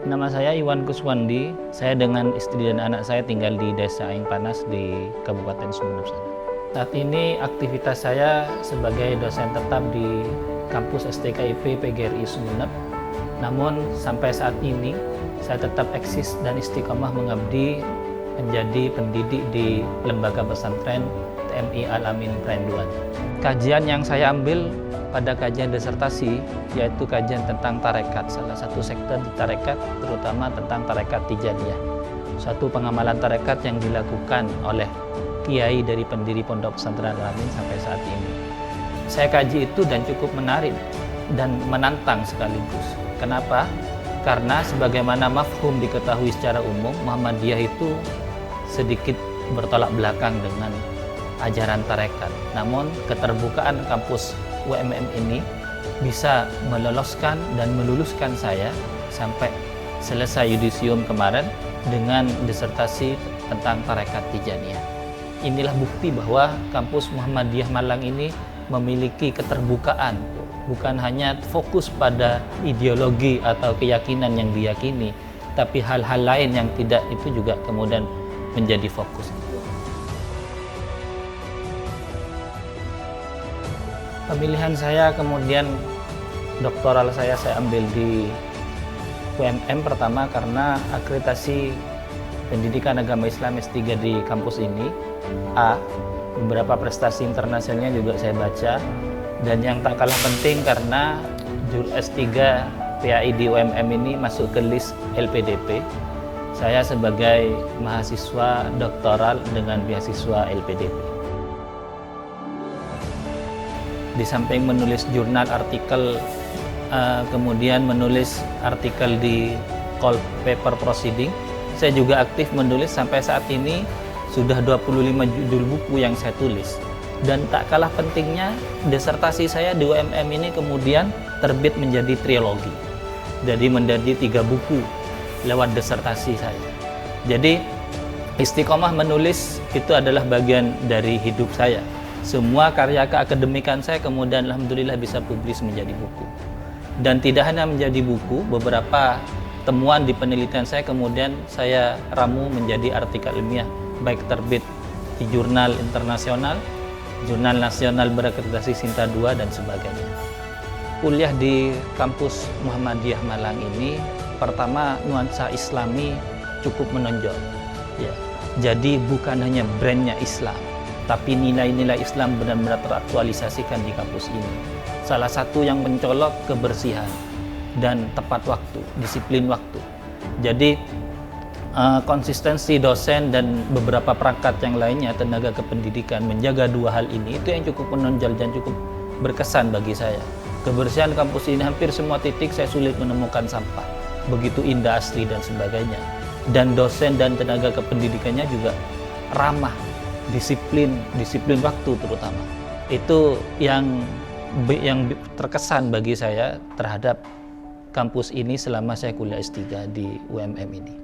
Nama saya Iwan Kuswandi. Saya dengan istri dan anak saya tinggal di Desa Aing Panas di Kabupaten Sumeneb sana. Saat ini aktivitas saya sebagai dosen tetap di kampus STKIP PGRI Sumeneb. Namun sampai saat ini saya tetap eksis dan istiqomah mengabdi menjadi pendidik di Lembaga Pesantren TMI Al-Amin Perinduan. Kajian yang saya ambil pada kajian disertasi yaitu kajian tentang tarekat, salah satu sektor di tarekat, terutama tentang tarekat Tijaniyah. Suatu pengamalan tarekat yang dilakukan oleh kiai dari pendiri Pondok Pesantren Al-Amin sampai saat ini. Saya kaji itu dan cukup menarik dan menantang sekaligus. Kenapa? Karena sebagaimana mafhum diketahui secara umum, Muhammadiyah itu sedikit bertolak belakang dengan ajaran tarekat. Namun keterbukaan kampus UMM ini bisa meloloskan dan meluluskan saya sampai selesai yudisium kemarin dengan disertasi tentang tarekat Tijaniyah. Inilah bukti bahwa kampus Muhammadiyah Malang ini memiliki keterbukaan, bukan hanya fokus pada ideologi atau keyakinan yang diyakini, tapi hal-hal lain yang tidak itu juga kemudian menjadi fokus. Pemilihan saya kemudian doktoral saya ambil di UMM pertama karena akreditasi pendidikan agama Islam S3 di kampus ini A. Beberapa prestasi internasionalnya juga saya baca, dan yang tak kalah penting karena S3 PAI di UMM ini masuk ke list LPDP. Saya sebagai mahasiswa doktoral dengan beasiswa LPDP. Di samping menulis jurnal artikel, kemudian menulis artikel di call paper proceeding, saya juga aktif menulis sampai saat ini sudah 25 judul buku yang saya tulis. Dan tak kalah pentingnya, disertasi saya di UMM ini kemudian terbit menjadi trilogi. Jadi menjadi 3 buku lewat disertasi saya. Jadi istiqomah menulis itu adalah bagian dari hidup saya. Semua karya keakademikan saya kemudian alhamdulillah bisa publis menjadi buku. Dan tidak hanya menjadi buku, beberapa temuan di penelitian saya kemudian saya ramu menjadi artikel ilmiah, baik terbit di jurnal internasional, jurnal nasional berakreditasi Sinta II, dan sebagainya. Kuliah di kampus Muhammadiyah Malang ini, pertama nuansa Islami cukup menonjol. Ya. Jadi bukan hanya brandnya Islam, tapi nilai-nilai Islam benar-benar teraktualisasikan di kampus ini. Salah satu yang mencolok kebersihan dan tepat waktu, disiplin waktu. Jadi konsistensi dosen dan beberapa perangkat yang lainnya, tenaga kependidikan, menjaga 2 hal ini, itu yang cukup menonjol dan cukup berkesan bagi saya. Kebersihan kampus ini, hampir semua titik saya sulit menemukan sampah. Begitu indah, asli, dan sebagainya. Dan dosen dan tenaga kependidikannya juga ramah, disiplin waktu terutama. Itu yang terkesan bagi saya terhadap kampus ini selama saya kuliah S3 di UMM ini.